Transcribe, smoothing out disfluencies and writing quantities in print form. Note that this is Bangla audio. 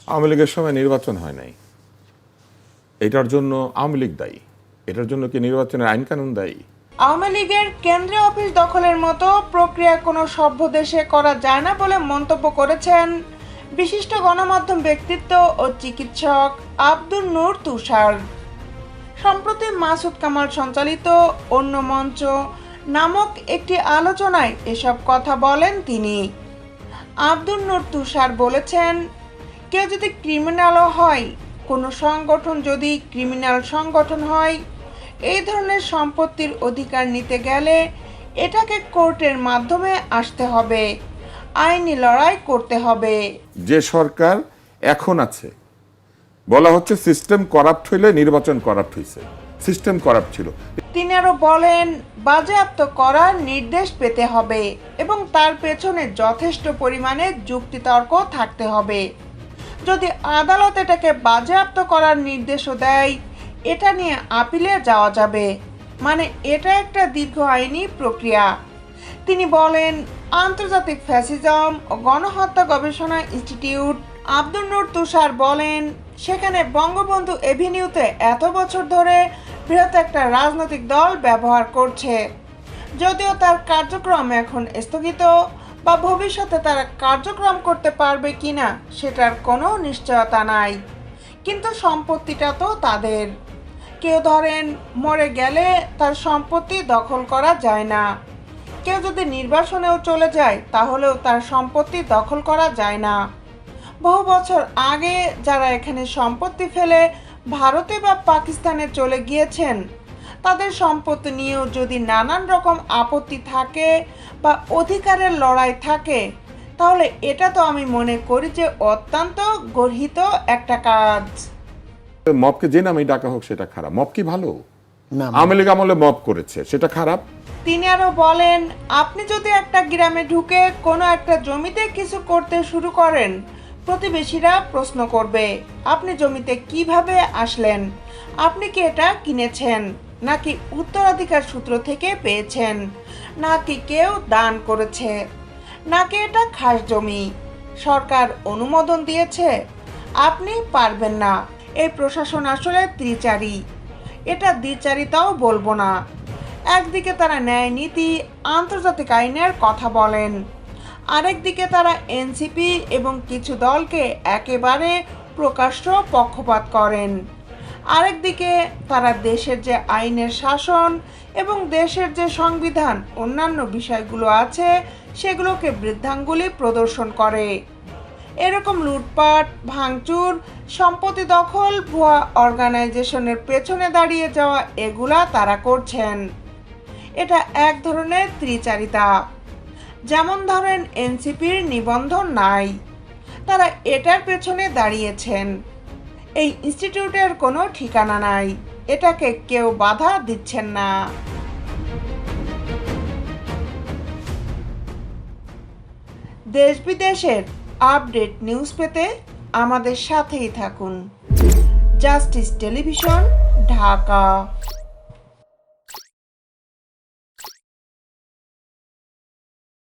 আওয়ামী লীগের সময় নির্বাচন হয় নাই, এটার জন্য আওয়ামী লীগ দায়ী? এটার জন্য কি নির্বাচনের আইন কানুন দায়ী? আওয়ামী লীগের কেন্দ্রীয় অফিস দখলের মতো প্রক্রিয়া কোনো সভ্য দেশে করা যায় না বলে মন্তব্য করেছেন বিশিষ্ট গণমাধ্যম ব্যক্তিত্ব ও চিকিৎসক আব্দুন নূর তুষার। সম্প্রতি মাসুদ কামাল সঞ্চালিত অন্য মঞ্চ নামক একটি আলোচনায় এসব কথা বলেন তিনি। আব্দুন নূর তুষার বলেছেন, কেউ যদি ক্রিমিনালও হয়, কোনো সংগঠন যদি ক্রিমিনাল সংগঠন হয়, এই ধরনের সম্পত্তির অধিকার নিতে গেলে এটাকে কোর্টের মাধ্যমে আসতে হবে, আইনি লড়াই করতে হবে। যে সরকার এখন আছে, বলা হচ্ছে সিস্টেম করাপ্ট হইলে নির্বাচন করাপ্ট হয়েছে, সিস্টেম করাপ্ট ছিল। তিনি আরো বলেন, বাজেয়াপ্ত করার নির্দেশ পেতে হবে এবং তার পেছনে যথেষ্ট পরিমাণে যুক্তিতর্ক থাকতে হবে। যদি আদালত এটাকে বাজেয়াপ্ত করার নির্দেশও দেয়, এটা নিয়ে আপিলে যাওয়া যাবে, মানে এটা একটা দীর্ঘ আইনি প্রক্রিয়া। তিনি বলেন, আন্তর্জাতিক ফ্যাসিজম ও গণহত্যা গবেষণা ইনস্টিটিউট। আব্দুন নূর তুষার বলেন, সেখানে বঙ্গবন্ধু এভিনিউতে এত বছর ধরে বৃহৎ একটা রাজনৈতিক দল ব্যবহার করছে। যদিও তার কার্যক্রম এখন স্থগিত বা ভবিষ্যতে তারা কার্যক্রম করতে পারবে কিনা সেটার কোনো নিশ্চয়তা নাই, কিন্তু সম্পত্তিটা তো তাদের। কেউ ধরেন মরে গেলে তার সম্পত্তি দখল করা যায় না, কেউ যদি নির্বাসনেও চলে যায় তাহলেও তার সম্পত্তি দখল করা যায় না। বহু বছর আগে যারা এখানে সম্পত্তি ফেলে ভারতে বা পাকিস্তানে চলে গিয়েছেন, তাদের সম্পত্তি নিয়েও যদি নানান রকম আপত্তি থাকে বা অধিকারের লড়াই থাকে, তাহলে এটা তো আমি মনে করি যে অত্যন্ত গর্হিত একটা কাজ। মবকে যে নামেই ডাকা হোক সেটা খারাপ। মব কি ভালো? না, আওয়ামী লীগ আমলে মব করেছে, সেটা খারাপ? তিনি আরো বলেন, আপনি যদি একটা গ্রামে ঢুকে কোনো একটা জমিতে কিছু করতে শুরু করেন, প্রতিবেশীরা প্রশ্ন করবে, আপনি জমিতে কিভাবে আসলেন? আপনি কি এটা কিনেছেন, নাকি উত্তরাধিকার সূত্র থেকে পেয়েছেন, নাকি কেউ দান করেছে, নাকি এটা খাস জমি, সরকার অনুমোদন দিয়েছে? আপনি পারবেন না। এই প্রশাসন আসলে ত্রিচারী, এটা দ্বিচারিতাও বলবো না। একদিকে তারা ন্যায় নীতি, আন্তর্জাতিক আইনের কথা বলেন, আরেকদিকে তারা এনসিপি এবং কিছু দলকে একেবারে প্রকাশ্য পক্ষপাত করেন। আরেকদিকে তারা দেশের যে আইনের শাসন এবং দেশের যে সংবিধান অন্যান্য বিষয়গুলো আছে সেগুলোকে বৃদ্ধাঙ্গুলি প্রদর্শন করে। এরকম লুটপাট, ভাঙচুর, সম্পত্তি দখল, ভুয়া অর্গানাইজেশনের পেছনে দাঁড়িয়ে যাওয়া, এগুলা তারা করছেন। এটা এক ধরনের ত্রিচারিতা। যেমন ধরেন এনসিপির নিবন্ধন নাই, তারা এটার পেছনে দাঁড়িয়েছেন। এই ইনস্টিটিউটের কোনো ঠিকানা নাই, এটাকে কেউ বাধা দিচ্ছেন না। দেশ বিদেশের আপডেট নিউজ পেতে আমাদের সাথেই থাকুন। Justice television, Dhaka.